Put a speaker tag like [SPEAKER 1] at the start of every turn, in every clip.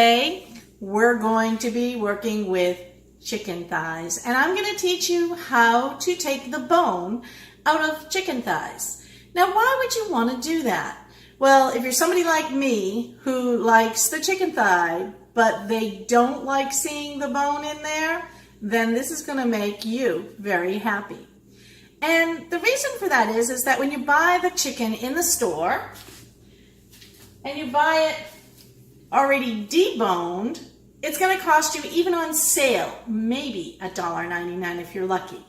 [SPEAKER 1] Today, we're going to be working with chicken thighs, and I'm going to teach you how to take the bone out of chicken thighs. Now, why would you want to do that? Well, if you're somebody like me who likes the chicken thigh, but they don't like seeing the bone in there, then this is going to make you very happy. And the reason for that is that when you buy the chicken in the store and you buy it already deboned, it's going to cost you, even on sale, maybe $1.99 if you're lucky.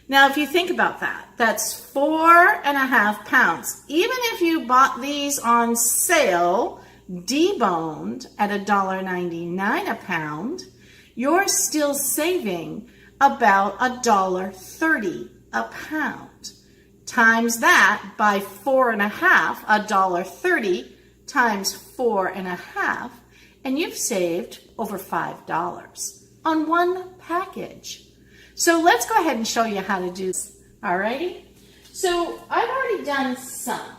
[SPEAKER 1] Now, if you think about that, that's 4.5 pounds. Even if you bought these on sale, deboned at $1.99 a pound, you're still saving about $1.30 a pound. Times that by 4.5, $1.30 times 4.5, and you've saved over $5 on one package. So let's go ahead and show you how to do this. Alrighty? So I've already done some.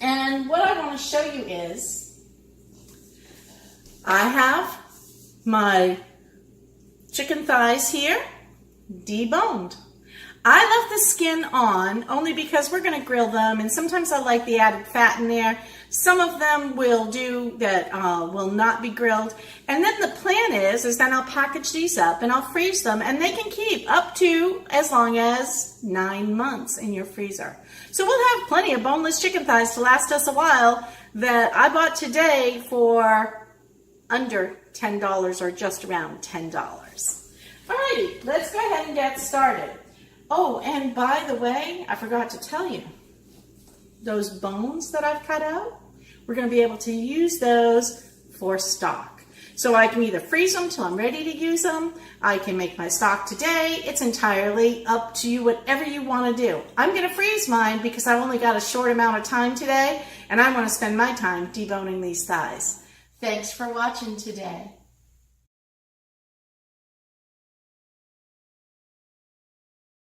[SPEAKER 1] And what I want to show you is I have my chicken thighs here, deboned. I left the skin on only because we're going to grill them, and sometimes I like the added fat in there. Some of them will do that will not be grilled. And then the plan is then I'll package these up and I'll freeze them, and they can keep up to as long as 9 months in your freezer. So we'll have plenty of boneless chicken thighs to last us a while that I bought today for under $10 or just around $10. Alrighty, let's go ahead and get started. Oh, and by the way, I forgot to tell you, those bones that I've cut out, we're going to be able to use those for stock. So I can either freeze them till I'm ready to use them, I can make my stock today. It's entirely up to you, whatever you want to do. I'm going to freeze mine because I've only got a short amount of time today, and I want to spend my time deboning these thighs. Thanks for watching today.